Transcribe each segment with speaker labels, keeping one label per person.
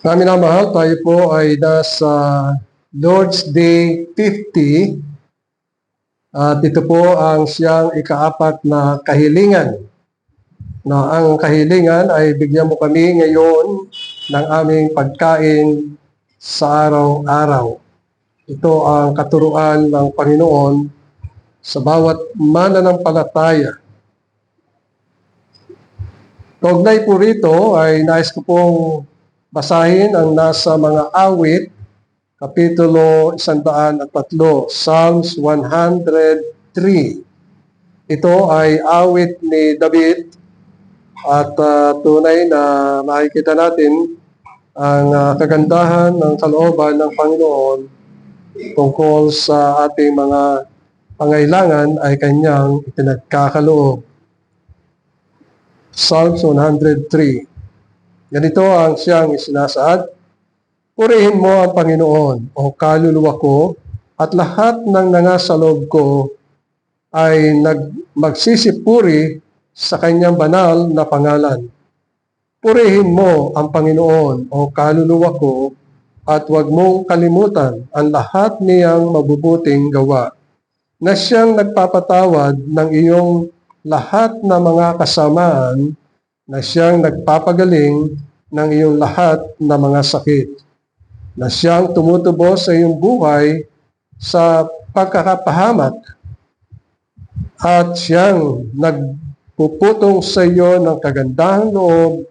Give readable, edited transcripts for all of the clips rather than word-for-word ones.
Speaker 1: Namin na mahal, tayo po ay nasa Lord's Day 50 at ito po ang siyang ikaapat na kahilingan. Na ang kahilingan ay bigyan mo kami ngayon ng aming pagkain sa araw-araw. Ito ang katuruan ng Panginoon sa bawat mananampalataya. Kaugnay po rito ay nais ko pong basahin ang nasa mga awit, Kapitulo 103, Psalms 103. Ito ay awit ni David at tunay na makikita natin ang kagandahan ng kalooban ng Panginoon tungkol sa ating mga pangailangan ay kanyang ipinagkakaloob. Psalms 103. Ganito ang siyang isinasaad. Purihin mo ang Panginoon, o kaluluwa ko, at lahat ng nangasa loob ko ay magsisipuri sa kanyang banal na pangalan. Purihin mo ang Panginoon, o kaluluwa ko, at huwag mong kalimutan ang lahat niyang mabubuting gawa, na siyang nagpapatawad ng iyong lahat na mga kasamaan, na siyang nagpapagaling ng iyong lahat na mga sakit, na siyang tumutubos sa iyong buhay sa pagkakapahamak, at siyang nagpuputong sa iyo ng kagandahang loob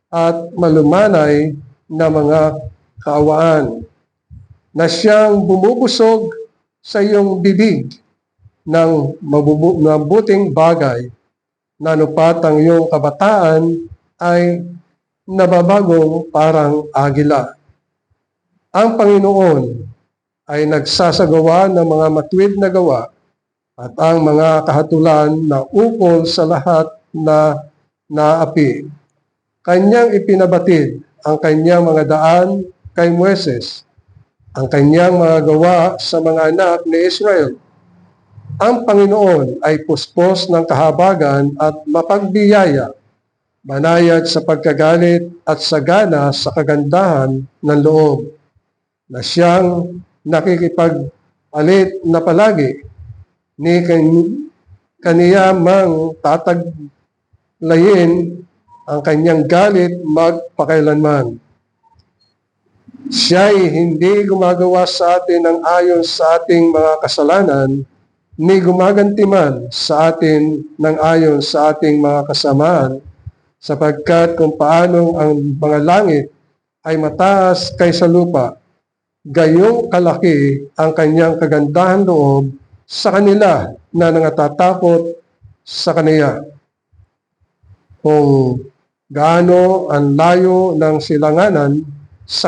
Speaker 1: at malumanay na mga kaawaan, na siyang bumubusog sa iyong bibig ng mabuting bagay, na anupat ang iyong kabataan ay nababagong parang agila. Ang Panginoon ay nagsasagawa ng mga matuwid na gawa at ang mga kahatulan na ukol sa lahat na naapi. Kanyang ipinabatid ang kanyang mga daan kay Moises, ang kanyang mga gawa sa mga anak ni Israel. Ang Panginoon ay puspos ng kahabagan at mapagbiyaya, banayad sa pagkagalit at sagana sa kagandahan ng loob, na siyang nakikipag-alit na palagi ni kaniya mang tataglayin ang kanyang galit magpakailanman. Siya'y hindi gumagawa sa atin ng ayon sa ating mga kasalanan, ni gumagantiman sa atin ng ayon sa ating mga kasamaan, sapagkat kung paanong ang mga langit ay mataas kaysa lupa, gayong kalaki ang kanyang kagandahan loob sa kanila na nangatatakot sa kaniya. Kung gaano ang layo ng silanganan sa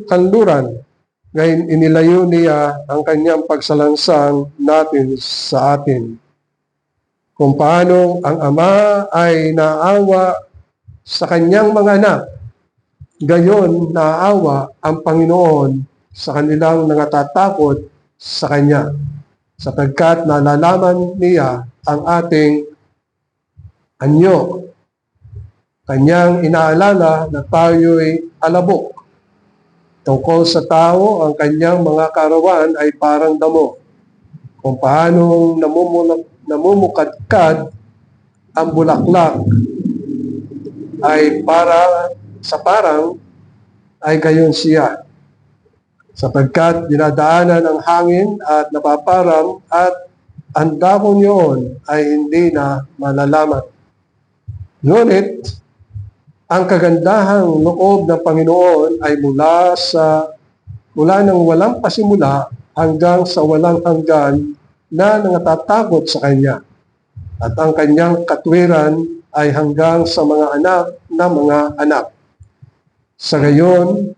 Speaker 1: kanluran, ngayon inilayo niya ang kanyang pagsalansang natin sa atin. Kung paano ang Ama ay naawa sa kanyang mga anak, gayon naawa ang Panginoon sa kanilang nangatatakot sa Kanya, sapagkat nalalaman niya ang ating anyo. Kanyang inaalala na tayo'y alabok. Tungkol sa tao, ang kanyang mga karawan ay parang damo. Kung paano namumukadkad ang bulaklak ay parang ay gayon siya. Sapagkat dinadaanan ng hangin at napaparam, at ang dahon yun ay hindi na malalaman. Ngunit ang kagandahang loob ng Panginoon ay mula ng walang pasimula hanggang sa walang hanggan na nangatatakot sa Kanya. At ang Kanyang katwiran ay hanggang sa mga anak na mga anak. Sa gayon,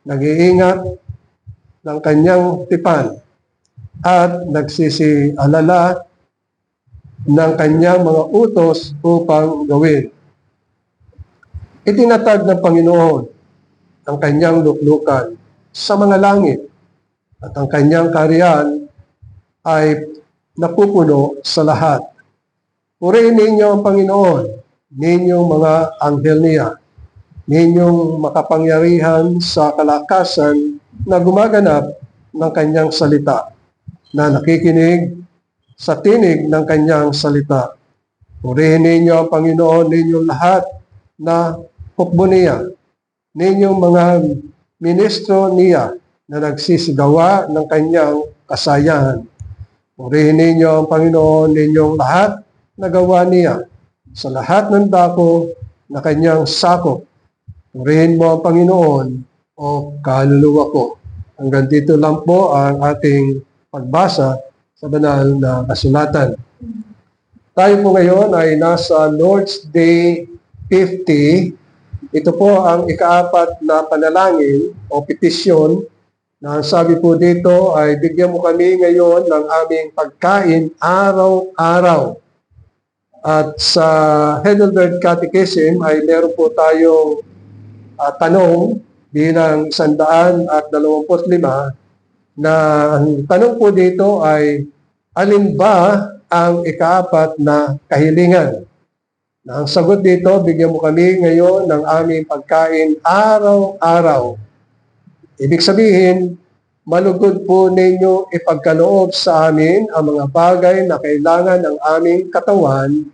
Speaker 1: nag-iingat ng Kanyang tipan at nagsisialala ng Kanyang mga utos upang gawin. Itinatag ng Panginoon ang kanyang luklukan sa mga langit, at ang kanyang kaharian ay napupuno sa lahat. Purihin ninyo ang Panginoon, ninyong mga anghel niya, ninyong makapangyarihan sa kalakasan na gumaganap ng kanyang salita, na nakikinig sa tinig ng kanyang salita. Purihin ninyo ang Panginoon ninyong lahat na hukbo niya, ninyong mga ministro niya na nagsisigawa ng kanyang kasayahan. Purihin ninyo ang Panginoon ninyong lahat na gawa niya sa lahat ng dako na kanyang sakop. Purihin mo ang Panginoon o kaluluwa ko. Hanggang dito lang po ang ating pagbasa sa banal na kasulatan. Tayo po ngayon ay nasa Lord's Day 50. Ito po ang ikaapat na panalangin o petisyon na sabi po dito ay bigyan mo kami ngayon ng aming pagkain araw-araw. At sa Heidelberg Catechism ay meron po tayong tanong bilang 125 na ang tanong po dito ay alin ba ang ikaapat na kahilingan? Na ang sagot dito, bigyan mo kami ngayon ng aming pagkain araw-araw. Ibig sabihin, malugod po ninyo ipagkaloob sa amin ang mga bagay na kailangan ng aming katawan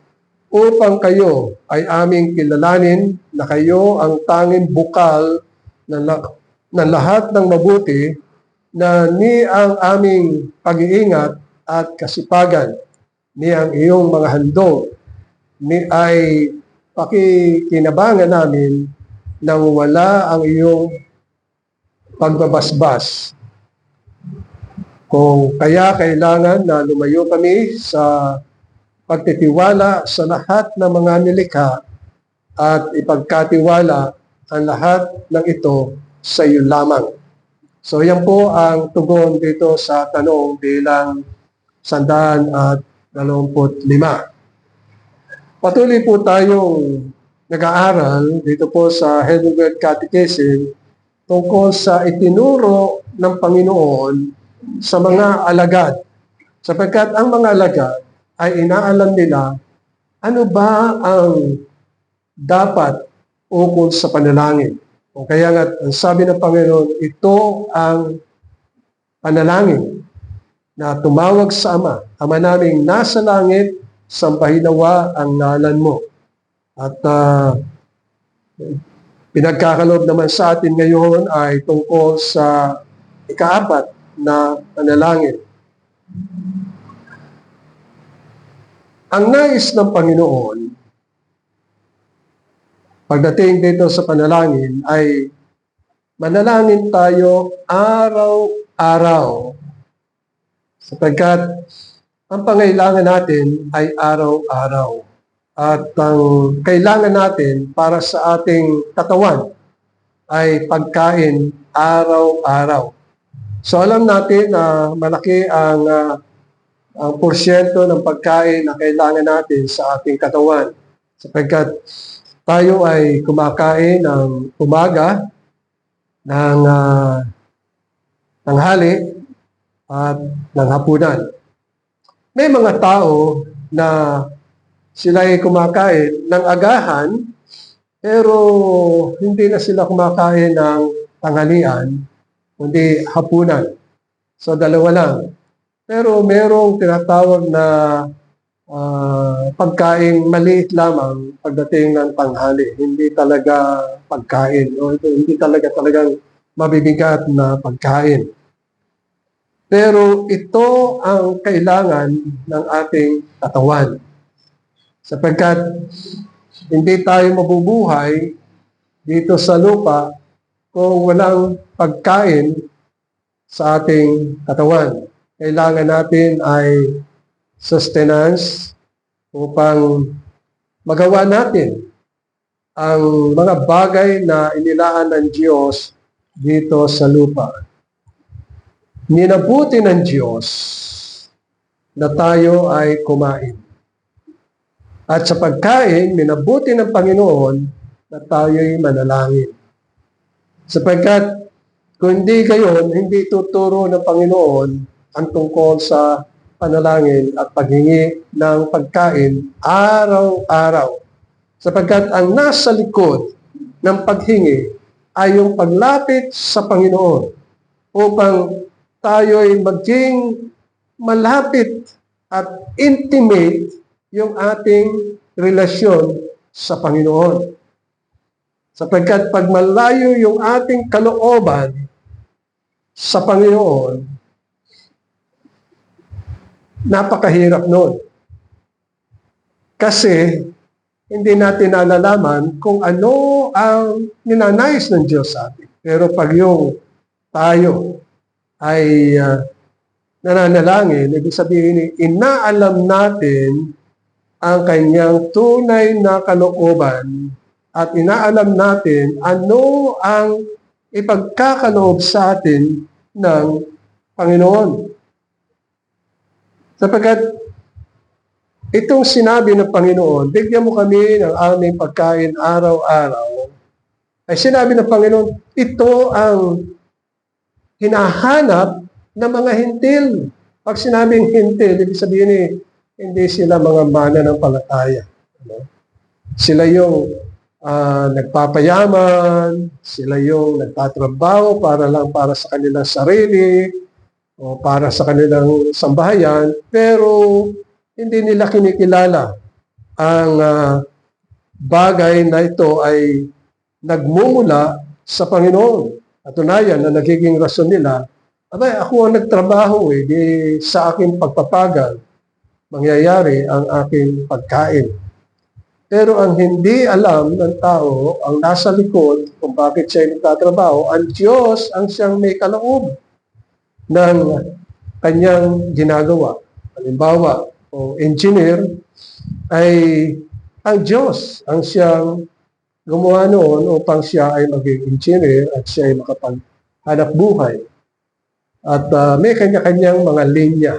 Speaker 1: upang kayo ay aming kilalanin na kayo ang tanging bukal ng lahat ng mabuti na ni ang aming pag-iingat at kasipagan, ni ang iyong mga handog, ni ay pakikinabangan namin nang wala ang iyong pagbabasbas. Kung kaya kailangan na lumayo kami sa pagtitiwala sa lahat ng mga nilikha at ipagkatiwala ang lahat ng ito sa iyo lamang. So yan po ang tugon dito sa tanong bilang 125. Patuloy po tayong nag-aaral dito po sa Heidelberg Catechism tungkol sa itinuro ng Panginoon sa mga alagad. Sapagkat ang mga alagad ay inaalam nila ano ba ang dapat ukol sa panalangin. O kaya nga, ang sabi ng Panginoon, ito ang panalangin na tumawag sa Ama. Ama naming nasa langit, sambahin nawa ang ngalan mo. At pinagkakaloob naman sa atin ngayon ay tungkol sa ikaapat na panalangin. Ang nais ng Panginoon pagdating dito sa panalangin ay manalangin tayo araw-araw. Sapagkat ang pangailangan natin ay araw-araw. At ang kailangan natin para sa ating katawan ay pagkain araw-araw. So alam natin na malaki ang porsyento ng pagkain na kailangan natin sa ating katawan. Sapagkat tayo ay kumakain ng umaga, ng tanghali, at ng hapunan. May mga tao na sila ay kumakain ng agahan, pero hindi na sila kumakain ng tanghalian, kundi hapunan. So dalawa lang. Pero merong tinatawag na pagkain maliit lamang pagdating ng tanghali. Hindi talaga pagkain. O hindi talagang mabibigat na pagkain. Pero ito ang kailangan ng ating katawan. Sapagkat hindi tayo mabubuhay dito sa lupa kung walang pagkain sa ating katawan. Kailangan natin ay sustenance upang magawa natin ang mga bagay na inilaan ng Diyos dito sa lupa. Minabuti ng Diyos na tayo ay kumain. At sa pagkain, minabuti ng Panginoon na tayo'y manalangin. Sapagkat kung hindi gayon, hindi tuturo ng Panginoon ang tungkol sa panalangin at paghingi ng pagkain araw-araw. Sapagkat ang nasa likod ng paghingi ay yung paglapit sa Panginoon upang tayo'y maging malapit at intimate yung ating relasyon sa Panginoon. Sapagkat pag malayo yung ating kalooban sa Panginoon, napakahirap nun. Kasi hindi natin nalalaman kung ano ang ninanais ng Diyos sa atin. Pero pag yung tayo ay nananalangin, ibig sabihin, inaalam natin ang kanyang tunay na kalooban at inaalam natin ano ang ipagkakaloob sa atin ng Panginoon. Sapagkat itong sinabi ng Panginoon, bigyan mo kami ng aming pagkain araw-araw, ay sinabi ng Panginoon, ito ang hinahanap ng mga hintil. Pag sinabing hintil, ibig sabihin hindi sila mga mananampalataya. Sila yung nagpapayaman, sila yung nagtatrabaho para sa kanilang sarili o para sa kanilang sambahayan, pero hindi nila kinikilala ang bagay na ito ay nagmumula sa Panginoon. Katunayan na nagiging rason nila, abay, ako ang nagtrabaho di sa aking pagpapagal mangyayari ang aking pagkain. Pero ang hindi alam ng tao, ang nasa likod kung bakit siya nagtatrabaho, ang Diyos ang siyang may kaloob ng kanyang ginagawa. Halimbawa, o engineer, ay ang Diyos ang siyang gumawa noon upang siya ay maging engineer at siya ay makapaghanap buhay. At may kanya-kanyang mga linya.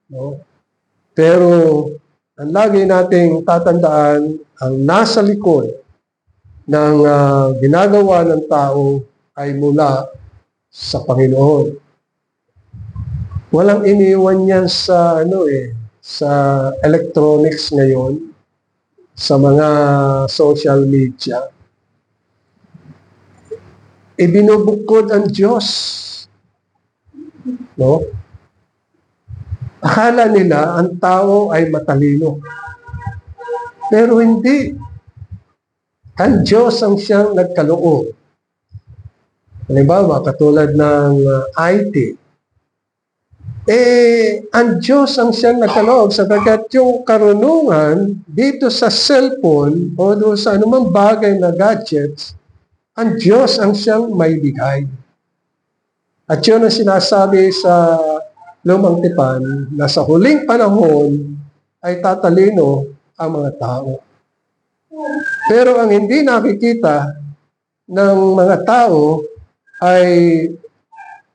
Speaker 1: No? Pero ang lagi nating tatandaan, ang nasa likod ng ginagawa ng tao ay mula sa Panginoon. Walang iniwan yan sa sa electronics ngayon, sa mga social media. Ibinubukod ang Diyos. No? Akala nila ang tao ay matalino. Pero hindi. Ang Diyos ang siyang nagkaloob. Halimbawa, katulad ng IT. Ang Diyos ang siyang nagkaloob sapagkat yung karunungan dito sa cellphone o doon sa anumang bagay na gadgets, ang Diyos ang siyang may bigay. At yun ang sinasabi sa Lumang Tipan na sa huling panahon ay tatalino ang mga tao. Pero ang hindi nakikita ng mga tao ay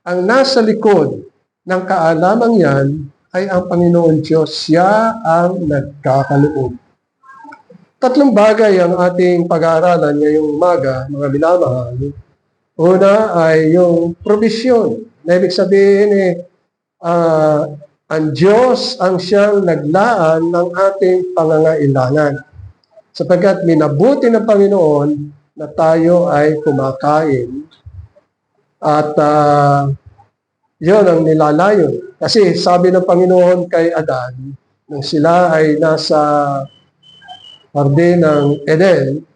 Speaker 1: ang nasa likod ng kaalamang yan ay ang Panginoon Diyos. Siya ang nagkakaloob. Tatlong bagay ang ating pag-aaralan ngayong umaga, mga minamahal. Una ay yung provision. Na ibig sabihin ang Diyos ang siyang naglaan ng ating pangangailangan. Sapagkat minabuti ng Panginoon na tayo ay kumakain at yun ang nilalayon. Kasi sabi ng Panginoon kay Adan, nung sila ay nasa hardin ng Eden,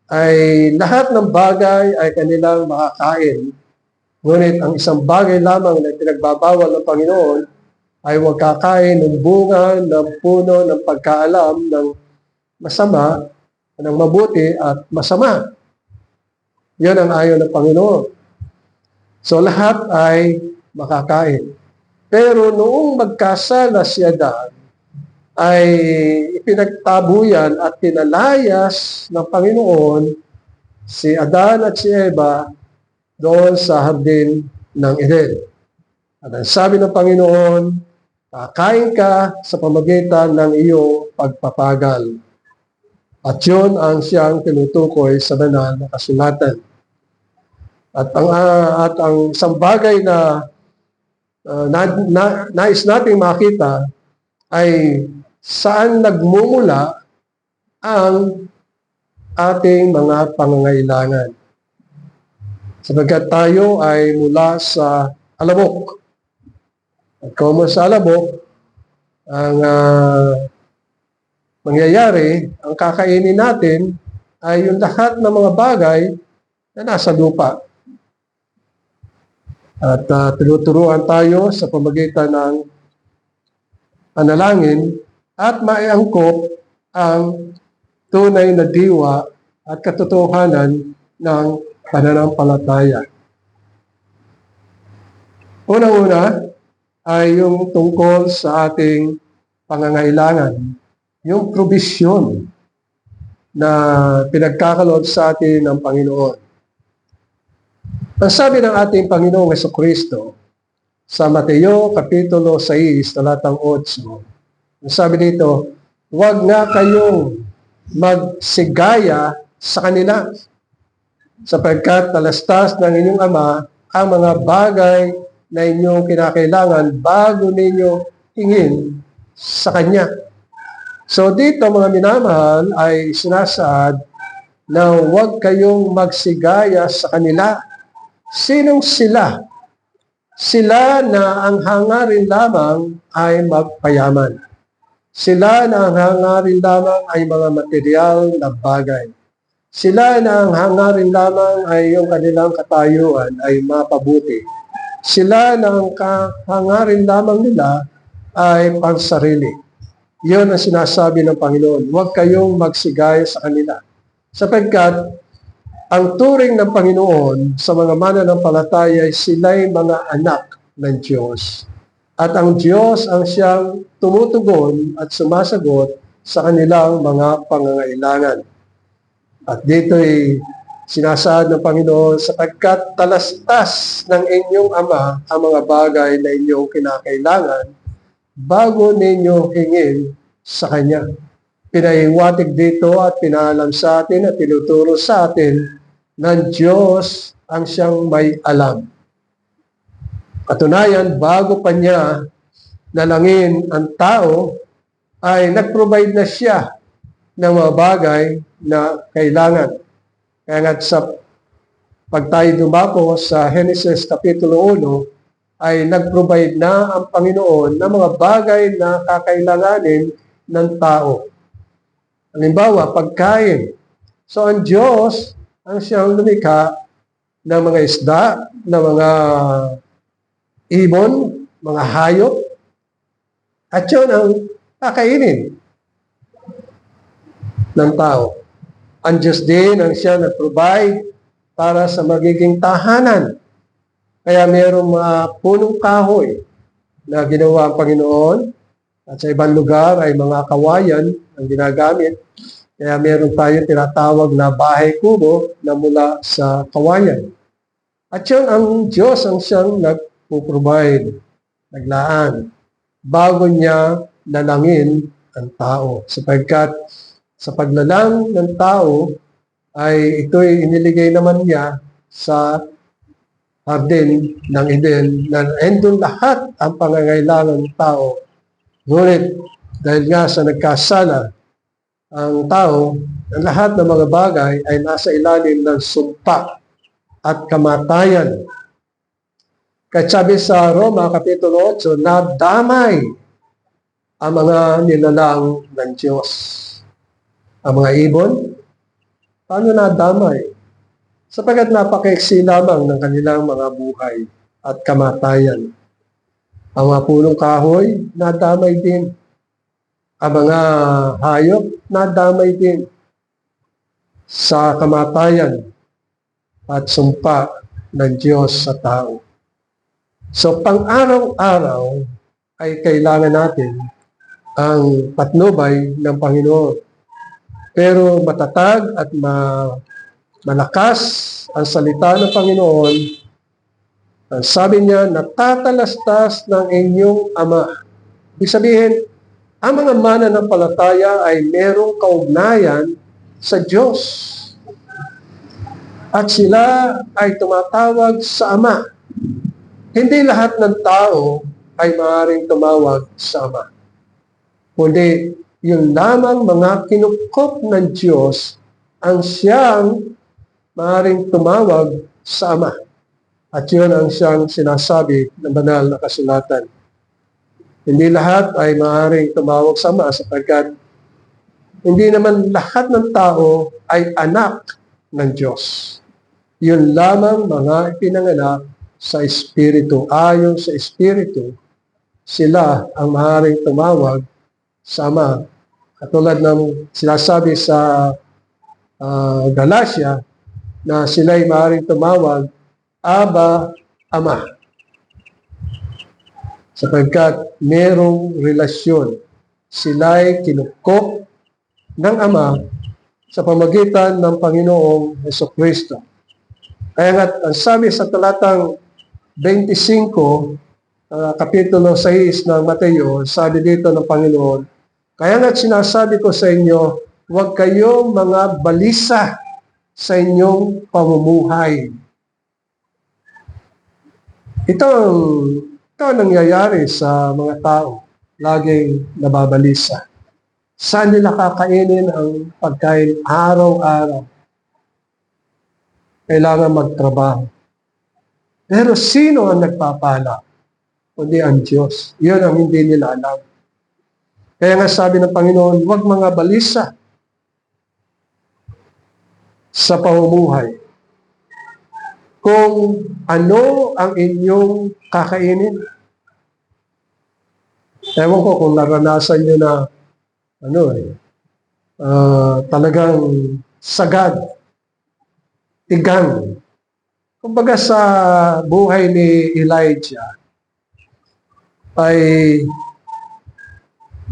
Speaker 1: ay lahat ng bagay ay kanilang makakain. Ngunit ang isang bagay lamang na pinagbabawal ng Panginoon ay huwag kakain ng bunga, ng puno, ng pagkaalam, ng masama, ng mabuti at masama. Yan ang ayaw ng Panginoon. So lahat ay makakain. Pero noong magkasala si Adan, ay ipinagtabuyan at pinalayas ng Panginoon si Adan at si Eva doon sa hardin ng Eden. At ang sabi ng Panginoon, kakain ka sa pamagitan ng iyong pagpapagal. At yun ang siyang tinutukoy sa banal na kasulatan. At ang isang bagay na nais nating makita ay saan nagmumula ang ating mga pangangailangan. Sapagkat tayo ay mula sa alabok. At kung sa alabok, ang mangyayari, ang kakainin natin ay yung lahat ng mga bagay na nasa lupa. At tinuturuan tayo sa pamamagitan ng panalangin at maiangkop ang tunay na diwa at katotohanan ng pananampalataya. Unang-una ay yung tungkol sa ating pangangailangan, yung provision na pinagkakaloob sa atin ng Panginoon. Ang sabi ng ating Panginoong Jesucristo sa Mateo Kapitulo 6, talatang 8, ang sabi dito, huwag nga kayong magsigaya sa kanila, sapagkat talastas ng inyong Ama ang mga bagay na inyong kinakailangan bago ninyo hingin sa Kanya. So dito mga minamahal ay sinasaad na huwag kayong magsigaya sa kanila. Sinong sila? Sila na ang hangarin lamang ay magpayaman. Sila na ang hangarin lamang ay mga material na bagay. Sila na ang hangarin lamang ay yung kanilang katayuan ay mapabuti. Sila na ang hangarin lamang nila ay pansarili. Yun ang sinasabi ng Panginoon. Huwag kayong magsigaya sa kanila. Sapagkat ang turing ng Panginoon sa mga mananampalataya ay sila'y mga anak ng Diyos. At ang Diyos ang siyang tumutugon at sumasagot sa kanilang mga pangangailangan. At dito'y sinasaad ng Panginoon, sapagkat talastas ng inyong Ama ang mga bagay na inyong kinakailangan bago ninyo hingin sa Kanya. Pinahiwatig dito at pinaalam sa atin at tinuturo sa atin ng Diyos ang siyang may alam. Katunayan, bago pa niya nalangin ang tao, ay nag-provide na siya ng mga bagay na kailangan. Kaya nga sa pag tayo dumako sa Genesis Kapitulo 1, ay nag-provide na ang Panginoon ng mga bagay na kakailanganin ng tao. Halimbawa, pagkain. So ang Diyos ang siyang lumikha ng mga isda, ng mga ibon, mga hayop, at yun ang kakainin ng tao. Ang Diyos din ang siya nag-provide para sa magiging tahanan. Kaya mayroong mga punong kahoy na ginawa ang Panginoon at sa ibang lugar ay mga kawayan ang ginagamit. Kaya meron tayo tinatawag na bahay kubo na mula sa kawayan. At yun ang Diyos ang siyang nagpo-provide, naglaan, bago niya lalangin ang tao. Sapagkat sa paglalang ng tao ay ito'y iniligay naman niya sa hardin ng Eden na endon lahat ang pangangailangan ng tao. Ngunit dahil nga sa nagkasala ang tao, ang lahat ng mga bagay ay nasa ilalim ng sumpa at kamatayan. Kahit sabi sa Roma Kapitulo 8, nadamay ang mga nilalang ng Diyos. Ang mga ibon, paano nadamay? Sapagkat napakaiksi lamang ng kanilang mga buhay at kamatayan. Ang mga punong kahoy, nadamay din. Ang mga hayop, nadamay din sa kamatayan at sumpa ng Diyos sa tao. So, pang-araw-araw ay kailangan natin ang patnubay ng Panginoon. Pero matatag at malakas ang salita ng Panginoon. Ang sabi niya, natatalastas ng inyong Ama. Ibig sabihin, ang mga mananampalataya ay merong kaugnayan sa Diyos. At sila ay tumatawag sa Ama. Hindi lahat ng tao ay maaaring tumawag sa Ama. Kundi yung lamang mga kinukop ng Diyos ang siyang maaaring tumawag sa Ama. At yun ang siyang sinasabi ng banal na kasulatan. Hindi lahat ay maaaring tumawag sa Ama sapagkat hindi naman lahat ng tao ay anak ng Diyos. Yun lamang mga ipinanganak sa Espiritu. Ayon sa Espiritu, sila ang maaaring tumawag sa Ama. Katulad ng sinasabi sa Galatia, na sila'y maaaring tumawag, Aba, Ama. Sapagkat merong relasyon. Sila'y kinukop ng Ama sa pamagitan ng Panginoong Hesukristo. Kaya nga, ang sabi sa talatang 25, kapitulo 6 ng Mateo, sabi dito ng Panginoon, kaya nga sinasabi ko sa inyo, huwag kayong mga balisa sa inyong pamumuhay. Ito ang nangyayari sa mga tao, laging nababalisa. Saan nila kakainin ang pagkain araw-araw? Kailangan magtrabaho. Pero sino ang nagpapala? Kundi ang Diyos. Iyon ang hindi nila alam. Kaya nga sabi ng Panginoon, huwag mga balisa sa pamumuhay. Kung ano ang inyong kakainin. Ewan ko kung naranasan nyo na talagang sagad, tigang. Kumbaga sa buhay ni Elijah, ay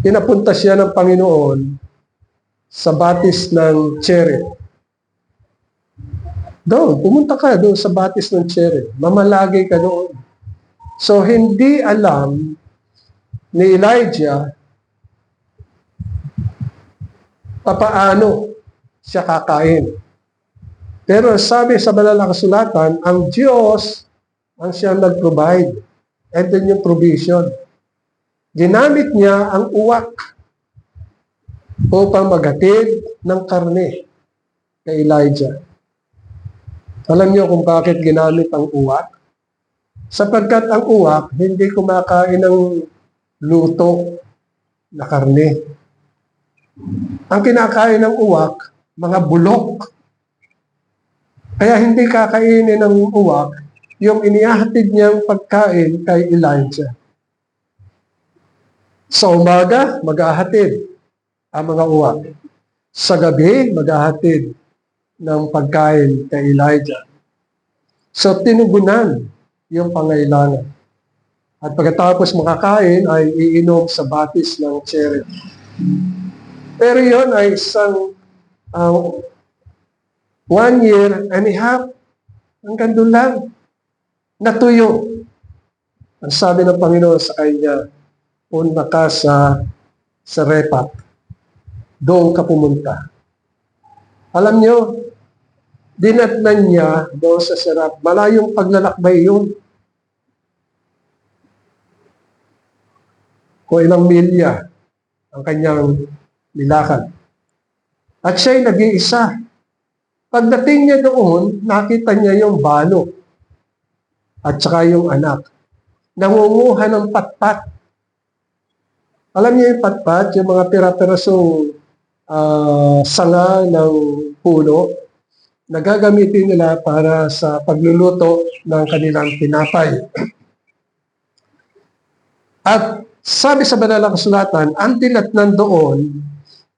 Speaker 1: pinapunta siya ng Panginoon sa batis ng Cherith. Doon, pumunta ka doon sa batis ng Cherith. Mamalagi ka doon. So, hindi alam ni Elijah papaano siya kakain. Pero sabi sa banal na kasulatan, ang Diyos ang siyang nag-provide. Ito yung provision. Ginamit niya ang uwak upang maghatid ng karne kay Elijah. Alam niyo kung bakit ginamit ang uwak? Sapagkat ang uwak hindi kumakain ng luto na karne. Ang kinakain ng uwak, mga bulok. Kaya hindi kakainin ng uwak yung inihahatid niyang pagkain kay Elijah. Sa umaga, mag-ahatid ang mga uwak. Sa gabi, mag-ahatid ng pagkain kay Elijah. So, tinugunan yung pangailangan. At pagkatapos makakain, ay iinom sa batis ng Cherith. Pero yon ay isang 1 year and a half, hanggang doon lang, natuyo. Ang sabi ng Panginoon sa kanya, punta ka sa Repat. Doon ka pumunta. Alam nyo, dinatnan niya doon sa Serap. Malayong paglalakbay yun. Kung ilang milya ang kanyang nilakad. At siya'y nag-iisa. Pagdating niya doon, nakita niya yung balo at saka yung anak. Nangunguha ng patpat. Alam niyo yung patpat, yung mga pira-pirasong sanga ng puno na gagamitin nila para sa pagluluto ng kanilang tinapay. At sabi sa banal na kasulatan, ang tinatnan doon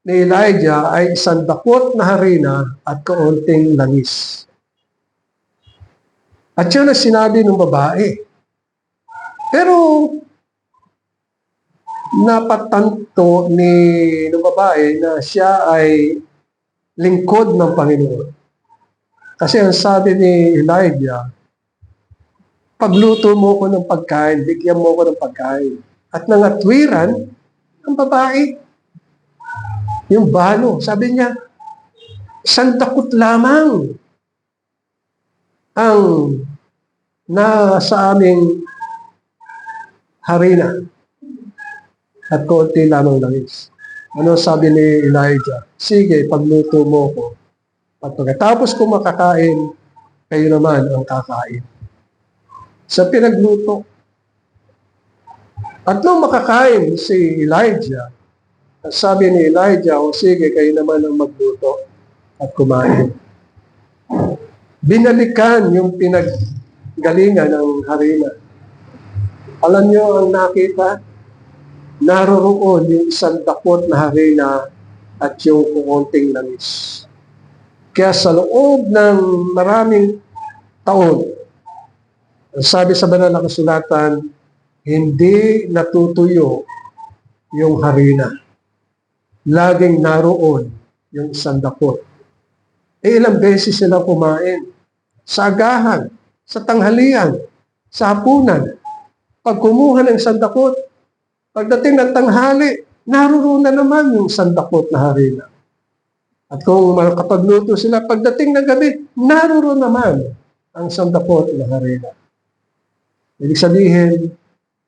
Speaker 1: ni Elijah ay isang dakot na harina at kaunting langis. At yun ang sinabi ng babae. Pero napatanto ng babae na siya ay lingkod ng Panginoon. Kasi ang sabi ni Elijah, pagluto mo ko ng pagkain, bigyan mo ko ng pagkain. At nangatwiran ang babae. Yung balo, sabi niya, isang dakot lamang ang nasa aming harina at konti lamang langis. Ano sabi ni Elijah? Sige, pagluto mo ko At pagkatapos ko makakain, kayo naman ang kakain. Sa pinagluto. At nung makakain si Elijah, sabi ni Elijah, o sige, kayo naman ang magluto at kumain. Binalikan yung pinaggalingan ng harina. Alam nyo ang nakita? Naroroon yung isang dakot na harina at yung kukunting langis. Kaya sa loob ng maraming taon, sabi sa banal na kasulatan, hindi natutuyo yung harina. Laging naroon yung isang dakot. Ilang beses sila kumain. Sa agahan, sa tanghalian, sa hapunan. Pag kumuha ng isang dakot, pagdating ng tanghali, naroon na naman yung isang dakot na harina. At kung makapagluto sila, pagdating ng gabi, naroon naman ang isang dakot na harina. Ibig sabihin,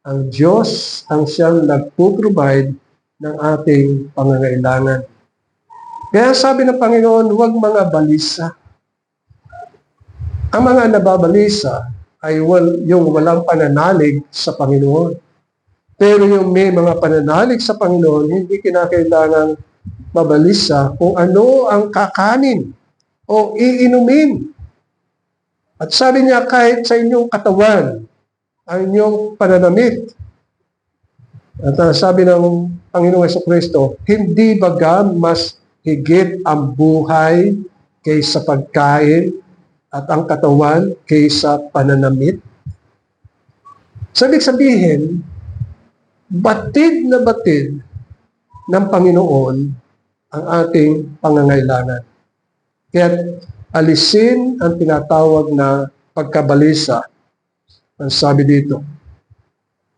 Speaker 1: ang Diyos ang siyang nagpo-provide ng ating pangangailangan. Kaya sabi ng Panginoon, huwag mga balisa. Ang mga nababalisa ay yung walang pananalig sa Panginoon. Pero yung may mga pananalig sa Panginoon, hindi kinakailangang mabalisa kung ano ang kakanin o iinumin. At sabi niya, kahit sa inyong katawan, ang inyong pananamit. At sabi ng Panginoong Jesucristo, hindi baga mas higit ang buhay kaysa pagkain at ang katawan kaysa pananamit? So, ibig sabihin, batid na batid ng Panginoon ang ating pangangailangan. Kaya alisin ang tinatawag na pagkabalisa. Ang sabi dito.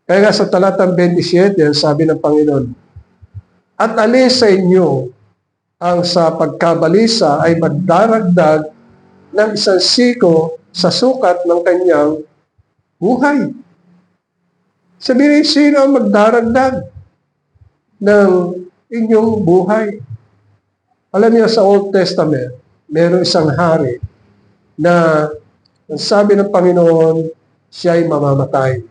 Speaker 1: Kaya nga sa talatang 27, ang sabi ng Panginoon, at alis sa inyo ang sa pagkabalisa ay magdaragdag ng isang siko sa sukat ng kanyang buhay. Sabihin, sino ang magdaragdag ng inyong buhay? Alam niyo, sa Old Testament, mayroong isang hari na ang sabi ng Panginoon, siya ay mamamatay.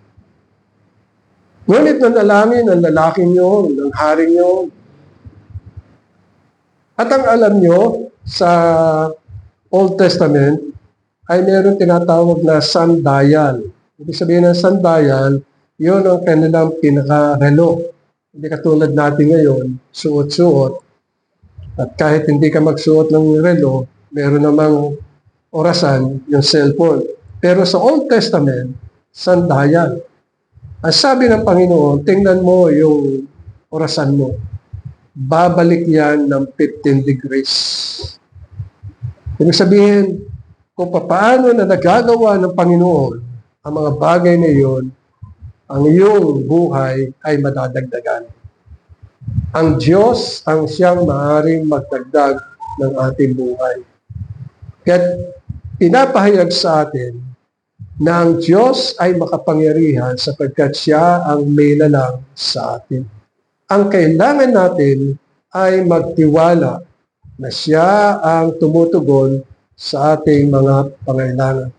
Speaker 1: Ngunit nanalangin ang lalaking yun, ang hari yun. At ang alam nyo, sa Old Testament, ay mayroong tinatawag na sundial. Ibig sabihin ng sundial, yun ang kanilang pinaka-relo. Hindi katulad natin ngayon, suot-suot. At kahit hindi ka magsuot ng relo, meron namang orasan, yung cellphone. Pero sa Old Testament, sundial. Ang sabi ng Panginoon, tingnan mo yung orasan mo. Babalik yan ng 15 degrees. Ibig sabihin, kung paano na nagagawa ng Panginoon ang mga bagay na iyon, ang iyong buhay ay madadagdagan. Ang Diyos ang siyang maaaring magdagdag ng ating buhay. Kaya pinapahayag sa atin na ang Diyos ay makapangyarihan sapagkat siya ang may lalang sa atin. Ang kailangan natin ay magtiwala na siya ang tumutugon sa ating mga pangailangan.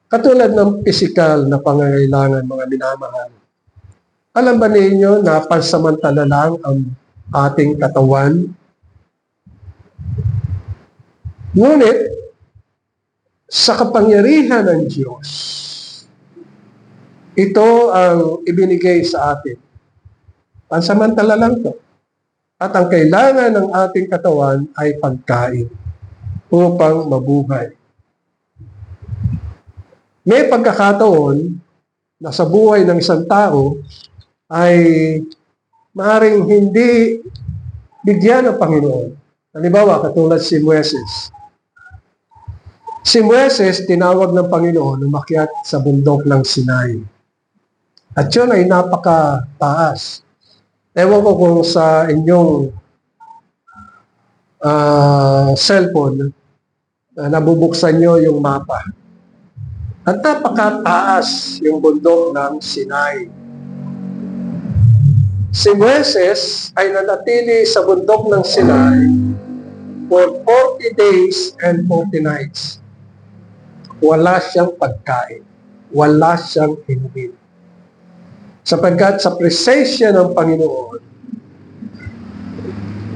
Speaker 1: Katulad ng pisikal na pangangailangan, mga minamahal. Alam ba ninyo na pansamantala lang ang ating katawan? Ngunit, sa kapangyarihan ng Diyos, ito ang ibinigay sa atin. Pansamantala lang to. At ang kailangan ng ating katawan ay pagkain upang mabuhay. May pagkakataon na sa buhay ng isang tao ay maaaring hindi bigyan ng Panginoon. Halimbawa, katulad si Moises. Si Moises, tinawag ng Panginoon umakyat sa bundok ng Sinai. At yun ay napakataas. Ewan ko kung sa inyong cellphone, nabubuksan nyo yung mapa. At napakataas yung bundok ng Sinai. Si Moises ay nanatili sa bundok ng Sinai for 40 days and 40 nights. Wala siyang pagkain. Wala siyang inumin. Sapagkat sa presensya ng Panginoon,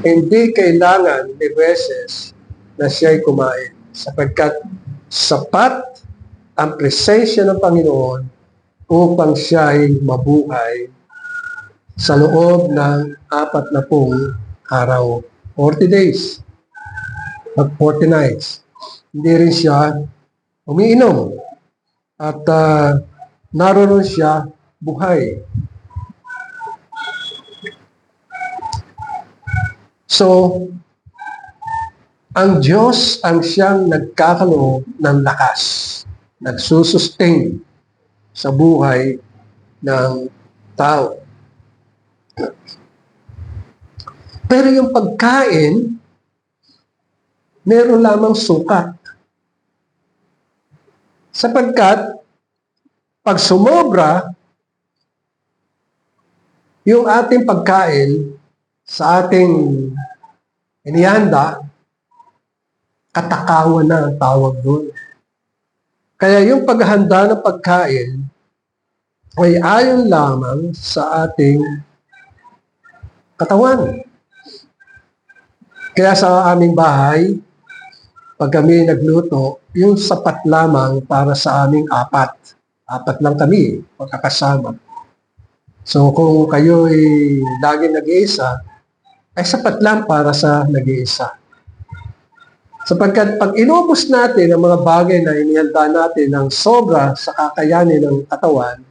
Speaker 1: hindi kailangan ni beses na siya'y kumain. Sapagkat sapat ang presensya ng Panginoon upang siya'y mabuhay sa loob ng 40 araw. 40 days at 40 nights. Hindi rin siya umiinom. At naroon siya buhay. So, ang Diyos ang siyang nagkakaloob ng lakas, nagsusustain sa buhay ng tao. Pero yung pagkain, meron lamang sukat. Sapagkat, pag sumobra, yung ating pagkain sa ating inihanda, katakawan na ang tawag doon. Kaya yung paghahanda ng pagkain ay ayon lamang sa ating katawan. Kaya sa aming bahay, pag kami nagluto, yung sapat lamang para sa aming apat. Apat lang kami, magkakasama. So kung kayo'y laging nag-iisa, ay sapat lang para sa nag-iisa. Sapagkat pag inubos natin ang mga bagay na inihanda natin ng sobra sa kakayanin ng katawan,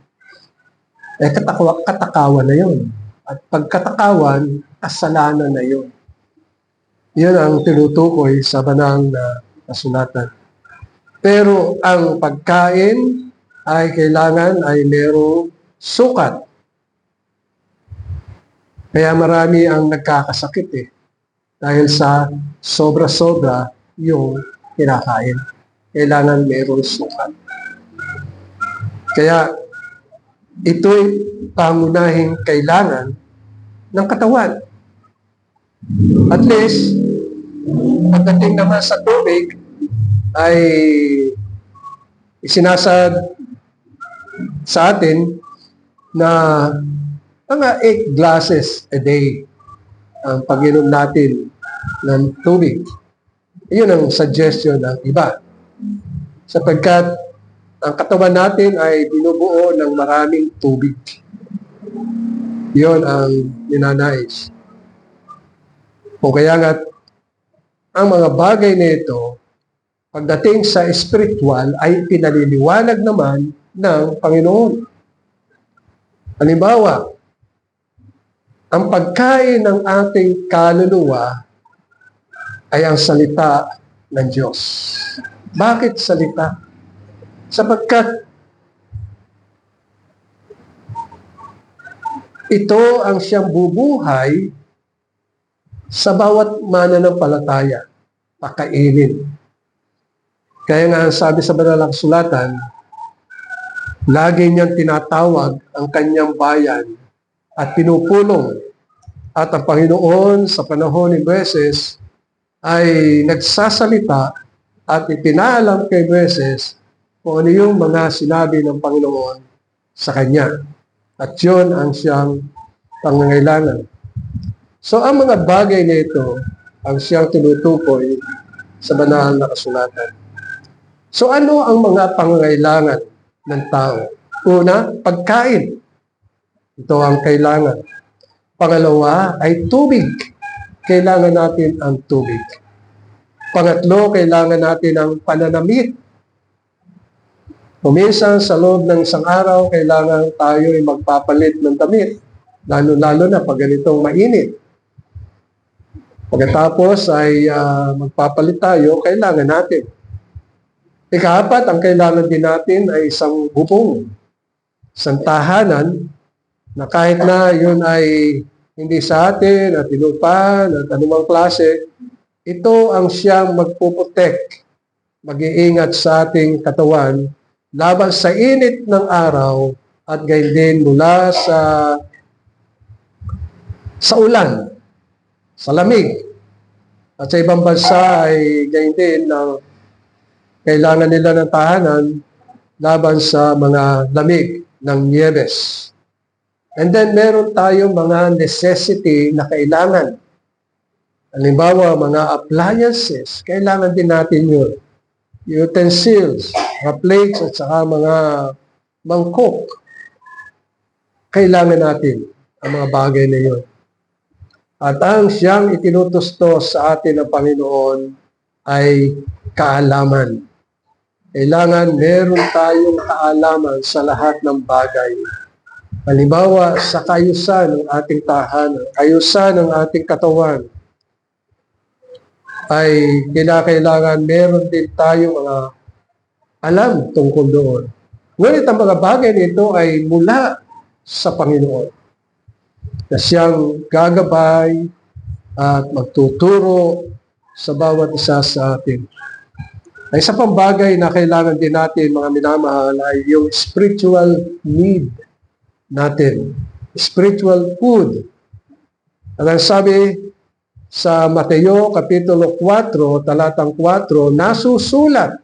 Speaker 1: eh katakawan na yun. At pagkatakawan, kasalanan na yun. Yun ang tinutukoy sa banal na kasulatan. Pero ang pagkain ay kailangan ay merong sukat. Kaya marami ang nagkakasakit dahil sa sobra-sobra yung kinakain. Kailangan merong sukat. Kaya ito'y pangunahing kailangan ng katawan. At least, pagdating naman sa tubig, ay isinasad sa atin na mga 8 glasses a day ang pag-inom natin ng tubig. Iyon ang suggestion ng iba. Sapagkat ang katawan natin ay binubuo ng maraming tubig. Iyon ang ninanais. Kung kaya nga, ang mga bagay na ito, pagdating sa spiritual, ay pinaliliwanag naman ng Panginoon. Halimbawa, ang pagkain ng ating kaluluwa ay ang salita ng Diyos. Bakit salita? Sapagkat ito ang siyang bubuhay sa bawat mananampalataya, pakainin. Kaya nga sabi sa banal na kasulatan, lagi niyang tinatawag ang kanyang bayan at pinupulong. At ang Panginoon sa panahon ni Moises ay nagsasalita at ipinaalam kay Moises kung ano yung mga sinabi ng Panginoon sa kanya. At yun ang siyang pangangailangan. So ang mga bagay na ito ang siyang tinutukoy sa banal na kasulatan. So ano ang mga pangangailangan ng tao? Una, pagkain. Ito ang kailangan. Pangalawa ay tubig. Kailangan natin ang tubig. Pangatlo, kailangan natin ang pananamit. Kuminsan sa loob ng isang araw, kailangan tayo ay magpapalit ng damit. Lalo-lalo na pag ganitong mainit. Pagkatapos ay magpapalit tayo, kailangan natin. Ika-apat, ang kailangan din natin ay isang bubong, isang tahanan, na kahit na yun ay hindi sa atin at inupan at anumang klase, ito ang siyang magpuprotek, mag-iingat sa ating katawan laban sa init ng araw at gayon din mula sa ulan, sa lamig. At sa ibang bansa ay gayon din na kailangan nila ng tahanan laban sa mga lamig ng Niebes. And then meron tayong mga necessity na kailangan. Halimbawa, mga appliances, kailangan din natin yun. Utensils, mga plates at saka mga mangkok. Kailangan natin ang mga bagay na yun. At ang siyang itinutustos sa atin ng Panginoon ay kaalaman. Kailangan meron tayong kaalaman sa lahat ng bagay. Halimbawa, sa kayusan ng ating tahanan, kayusan ng ating katawan, ay kinakailangan meron din tayong mga alam tungkol doon. Ngunit ang mga bagay nito ay mula sa Panginoon, na siyang gagabay at magtuturo sa bawat isa sa atin. Ay isa pang bagay na kailangan din natin, mga minamahal, ay yung spiritual need natin. Spiritual food. At ang sabi sa Mateo Kapitulo 4, talatang 4, nasusulat,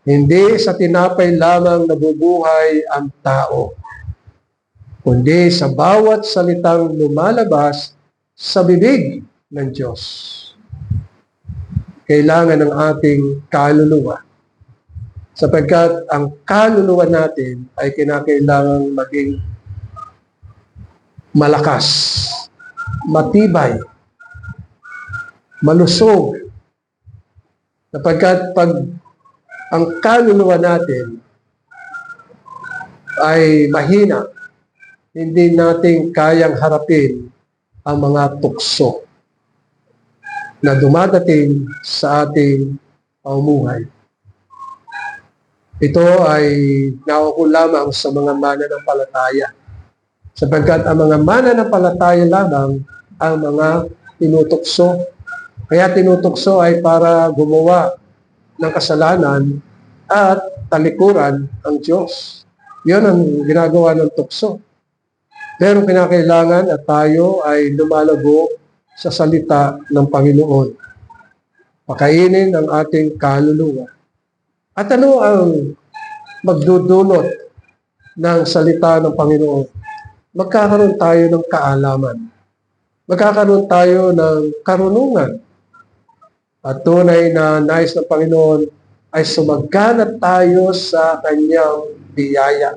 Speaker 1: hindi sa tinapay lamang nabubuhay ang tao, kundi sa bawat salitang lumalabas sa bibig ng Diyos. Kailangan ng ating kaluluwa, sapagkat ang kaluluwa natin ay kinakailangan maging malakas, matibay, malusog, sapagkat pag ang kaluluwa natin ay mahina, hindi natin kayang harapin ang mga tukso na dumadating sa ating pamumuhay. Ito ay nauukol lamang sa mga mananampalataya, sapagkat ang mga mananampalataya lamang ang mga tinutukso. Kaya tinutukso ay para gumawa ng kasalanan at talikuran ang Diyos. Yun ang ginagawa ng tukso. Pero kinakailangan at tayo ay lumalago sa salita ng Panginoon. Pakainin ang ating kaluluwa. At ano ang magdudulot ng salita ng Panginoon? Magkakaroon tayo ng kaalaman. Magkakaroon tayo ng karunungan. At tunay na nais ng Panginoon ay sumagana tayo sa kanyang biyaya.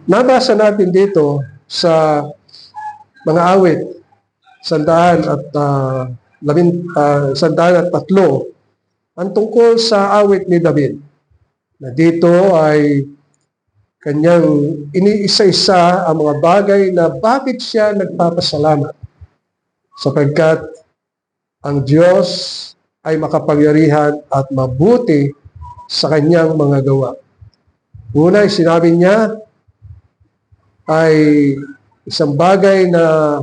Speaker 1: Nabasa natin dito sa mga awit, 103, ang tungkol sa awit ni David. Na dito ay kanyang iniisa-isa ang mga bagay na bakit siya nagpapasalamat. Sapagkat ang Diyos ay makapangyarihan at mabuti sa kanyang mga gawa. Una, sinabi niya ay isang bagay na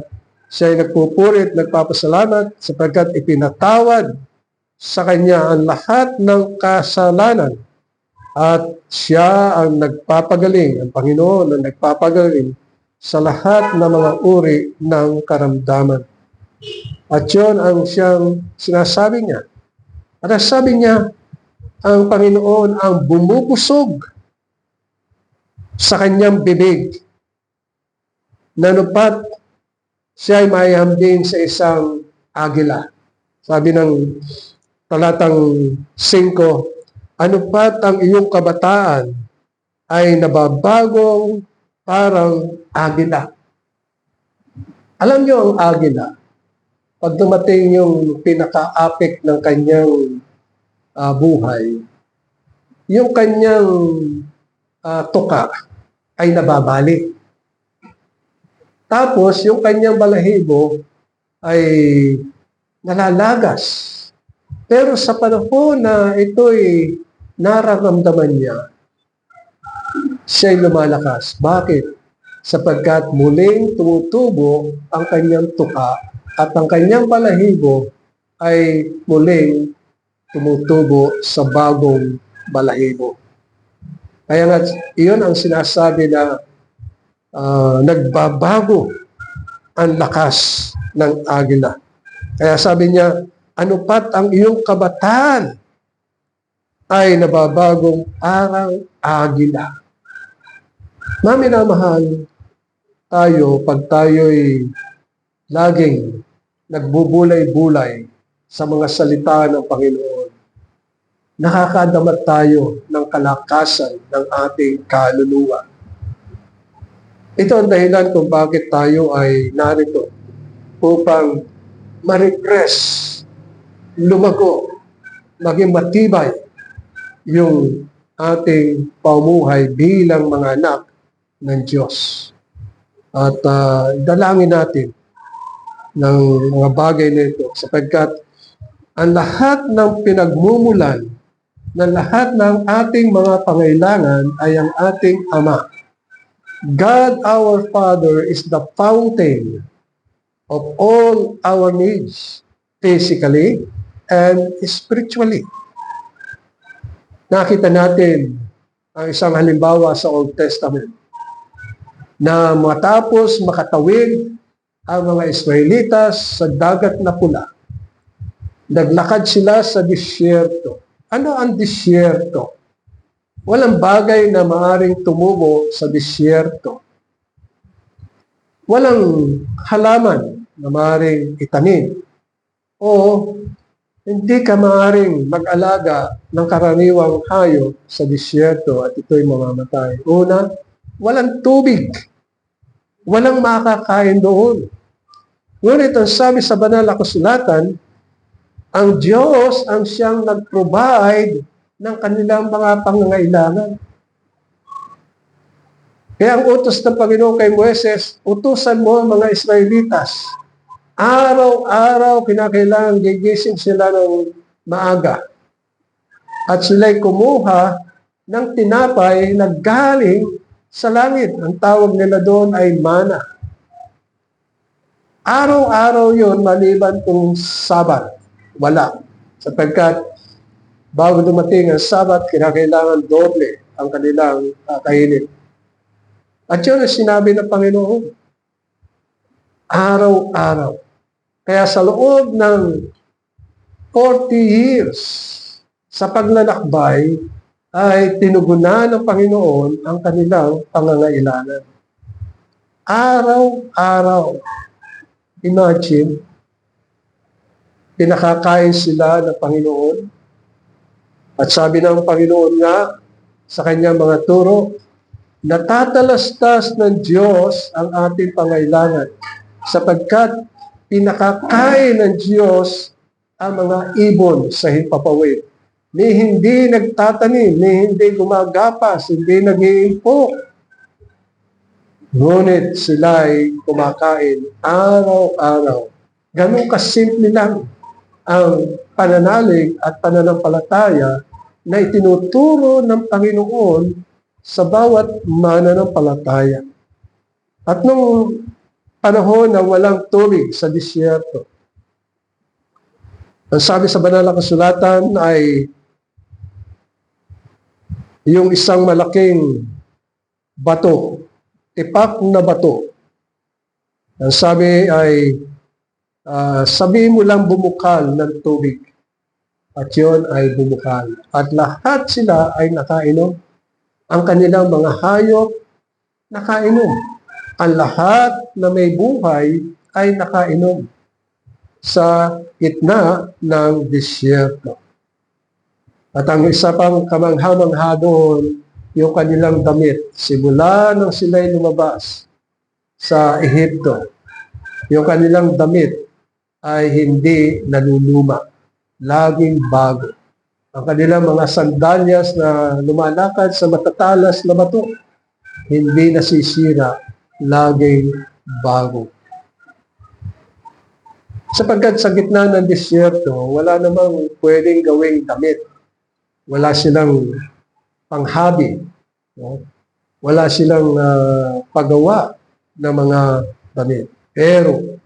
Speaker 1: siya ay nagpupurit, nagpapasalamat sapagkat ipinatawad sa kanya ang lahat ng kasalanan at siya ang nagpapagaling, ang Panginoon ang nagpapagaling sa lahat ng mga uri ng karamdaman. At yun ang siyang sinasabi niya. At ang sabi niya, ang Panginoon ang bumubusog sa kanyang bibig. Nanupat siya ay maihambing sa isang agila. Sabi ng talatang 5, ano pat ang iyong kabataan ay nababagong parang agila. Alam niyo ang agila, pag dumating yung pinaka-apek ng kanyang buhay, yung kanyang tuka ay nababali. Tapos, yung kanyang balahibo ay nalalagas. Pero sa panahon na ito'y nararamdaman niya, siya'y lumalakas. Bakit? Sapagkat muling tumutubo ang kanyang tuka at ang kanyang balahibo ay muling tumutubo sa bagong balahibo. Kaya nga, iyon ang sinasabi na nagbabago ang lakas ng agila. Kaya sabi niya, ano pat ang iyong kabataan ay nababagong araw agila. Maminamahal tayo pag tayo'y laging nagbubulay-bulay sa mga salita ng Panginoon. Nakakadamat tayo ng kalakasan ng ating kaluluwa. Ito ang dahilan kung bakit tayo ay narito upang ma-refresh, lumago, maging matibay yung ating pamuhay bilang mga anak ng Diyos. At dalangin natin ng mga bagay nito sapagkat ang lahat ng pinagmumulan ng lahat ng ating mga pangailangan ay ang ating Ama. God our Father is the fountain of all our needs, physically and spiritually. Nakita natin ang isang halimbawa sa Old Testament na matapos makatawid ang mga Israelitas sa dagat na pula, naglakad sila sa disyerto. Ano ang disyerto? Walang bagay na maaaring tumubo sa disyerto. Walang halaman na maaaring itanim. O hindi ka maaaring mag-alaga ng karaniwang hayop sa disyerto at ito'y mamamatay. Una, walang tubig. Walang makakain doon. Ngunit ang sabi sa banal na kasulatan, ang Diyos ang siyang nag-provide ng kanilang mga pangangailangan. Kaya ang utos ng Panginoon kay Moises, utusan mo ang mga Israelitas. Araw-araw kinakailangan gigising sila ng maaga. At sila'y kumuha ng tinapay na galing sa langit. Ang tawag nila doon ay mana. Araw-araw yun maliban kung Sabat. Wala. Sapagkat bago dumating ang Sabat, kinakailangan doble ang kanilang kainin. At yun ang sinabi ng Panginoon. Araw-araw. Kaya sa loob ng 40 years sa paglalakbay, ay tinugunan ng Panginoon ang kanilang pangangailangan. Araw-araw. Imagine, pinakakain sila ng Panginoon. At sabi ng Panginoon nga sa kanyang mga turo, natatalastas ng Diyos ang ating pangailangan sapagkat pinakakain ng Diyos ang mga ibon sa himpapawid. Ni hindi nagtatanim, ni hindi gumagapas, hindi nag-iimpok. Ngunit sila ay kumakain araw-araw. Ganun kasimple lang ang pananalig at pananampalataya na itinuturo ng Panginoon sa bawat mananampalataya. At nung panahon na walang tubig sa disyerto, ang sabi sa banal na kasulatan ay yung isang malaking bato, tipak na bato. Ang sabi ay, sabihin mo lang bumukal ng tubig. At yun ay bumukal. At lahat sila ay nakainom. Ang kanilang mga hayop, nakainom. Ang lahat na may buhay ay nakainom sa gitna ng disyerto. At ang isa pang kamangha-mangha doon, yung kanilang damit. Simula nang sila'y lumabas sa Ehipto, yung kanilang damit ay hindi naluluma. Laging bago. Ang kanilang mga sandalyas na lumalakad sa matatalas na bato, hindi nasisira, laging bago. Sapagkat sa gitna ng disyerto, wala namang pwedeng gawing damit. Wala silang panghabi. No? Wala silang paggawa ng mga damit. Pero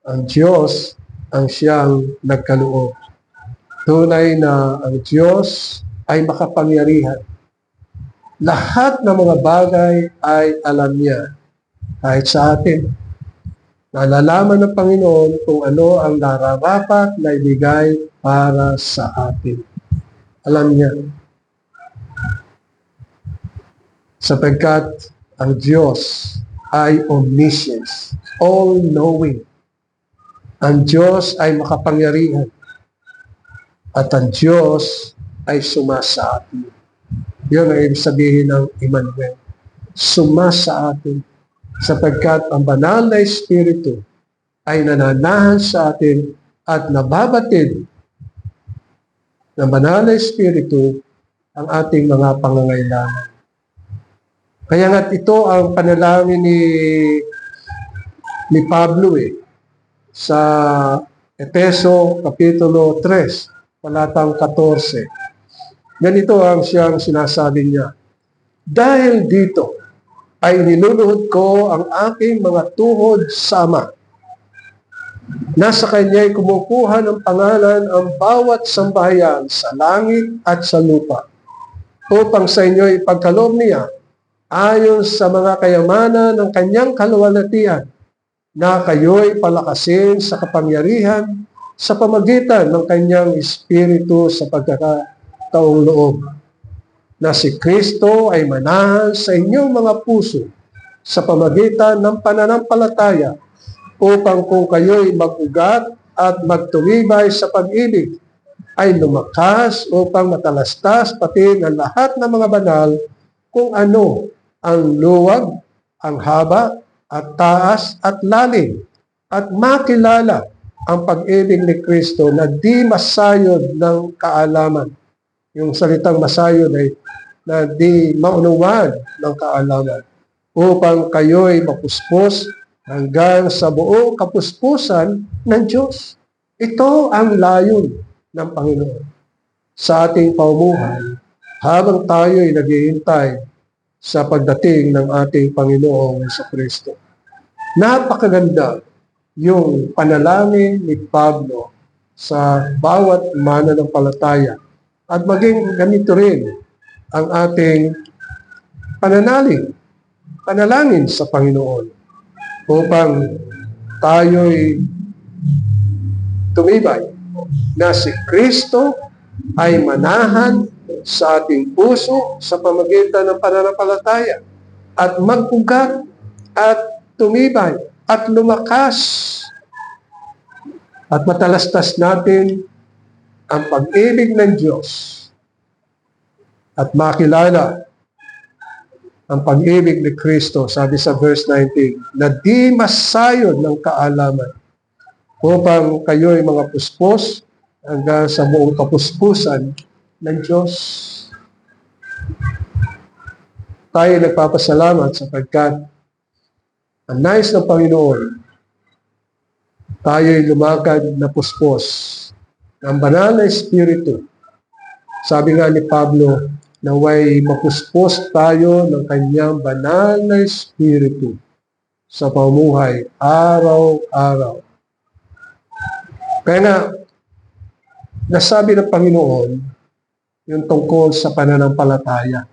Speaker 1: ang Diyos ang siyang nagkaloob. Tunay na ang Diyos ay makapangyarihan. Lahat ng mga bagay ay alam niya. Kahit sa atin, Nalalaman ng Panginoon kung ano ang nararapat na ibigay para sa atin. Alam niya. Sapagkat ang Diyos ay omniscience, all-knowing. Ang Diyos ay makapangyarihan. At ang Diyos ay sumasa atin. Yun ang ibig sabihin ng Emmanuel. Sumasa atin. Sapagkat ang banal na Espiritu ay nananahan sa atin at nababatid ng banal na Espiritu ang ating mga pangangailangan. Kaya nga ito ang panalangin ni Pablo sa Efeso Kapitulo 3, talatang 14. Ganito ang siyang sinasabi niya. Dahil dito ay niluluhod ko ang aking mga tuhod sa Ama. Nasa Kanya'y kumukuha ng pangalan ang bawat sambahayan sa langit at sa lupa, upang sa inyo'y pagkaloob niya ayon sa mga kayamanan ng Kanyang kaluwalhatian, na kayo'y palakasin sa kapangyarihan sa pamagitan ng Kanyang Espiritu sa pagkakataong loob, na si Kristo ay manahan sa inyong mga puso sa pamagitan ng pananampalataya, upang kung kayo'y mag-ugat at magtuwibay sa pag-ibig, ay lumakas upang matalastas pati ng lahat ng mga banal kung ano ang luwag, ang haba, at taas, at lalim, at makilala ang pag-ibig ni Kristo na di masayod ng kaalaman. Yung salitang masayod ay na di maunawaan ng kaalaman, upang kayo'y mapuspos hanggang sa buong kapuspusan ng Diyos. Ito ang layon ng Panginoon sa ating pamumuhay habang tayo'y naghihintay sa pagdating ng ating Panginoong Jesucristo. Napakaganda yung panalangin ni Pablo sa bawat mananampalataya, at maging ganito rin ang ating panalangin sa Panginoon upang tayo'y tumibay na si Kristo ay manahan sa ating puso sa pamagitan ng pananampalataya at mag-ugat at tumibay at lumakas at matalastas natin ang pag-ibig ng Diyos at makilala ang pag-ibig ni Kristo, sabi sa verse 19, na di masayod ng kaalaman, upang kayo'y mga puspos hanggang sa buong kapuspusan ng Diyos. Tayo nagpapasalamat sapagkat ang nais ng Panginoon, tayo'y lumakad na puspos ng banal na Espiritu. Sabi nga ni Pablo, naway mapuspos tayo ng Kanyang banal na Espiritu sa pamumuhay araw-araw. Kaya nga, nasabi ng Panginoon yung tungkol sa pananampalataya.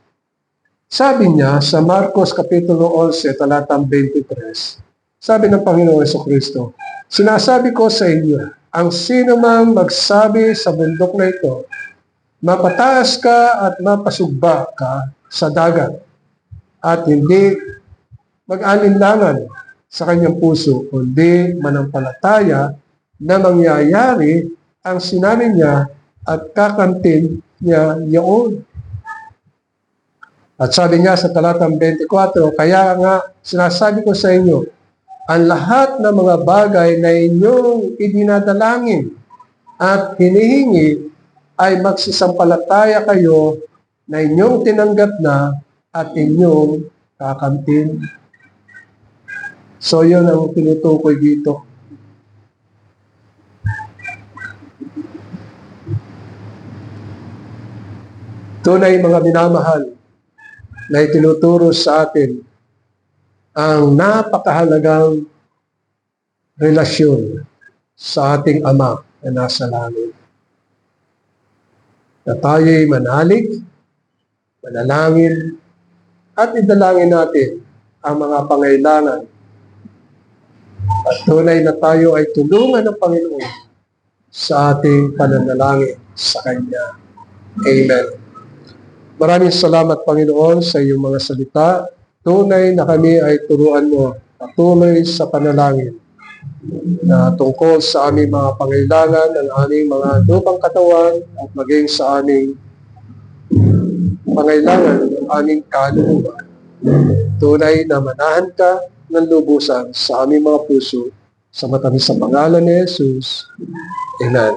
Speaker 1: Sabi niya sa Marcos Kapitulo 11, talatang 23, sabi ng Panginoon Jesucristo, sinasabi ko sa inyo, ang sino mang magsabi sa bundok na ito, mapataas ka at mapasugba ka sa dagat, at hindi mag-alinlangan sa kanyang puso, kundi manampalataya na mangyayari ang sinabi niya at kakantin niya yaon. At sabi niya sa talatang 24, kaya nga sinasabi ko sa inyo, ang lahat ng mga bagay na inyong idinadalangin at hinihingi ay magsisampalataya kayo na inyong tinanggap na at inyong kakamtin. So yun ang tinutukoy dito. Tunay mga minamahal na itinuturo sa atin ang napakahalagang relasyon sa ating Ama na nasa langit. Na tayo'y manalig, manalangin, at idalangin natin ang mga pangailangan At tunay na tayo ay tulungan ng Panginoon sa ating pananalangin sa Kanya. Amen. Maraming salamat, Panginoon, sa iyong mga salita. Tunay na kami ay turuan mo patuloy sa panalangin na tungkol sa aming mga pangailangan, ng aming mga lupang katawan, at maging sa aming pangailangan ng aming kaluluwa. Tunay na manahan ka ng lubusan sa aming mga puso sa matamis sa pangalan ni Jesus. Amen.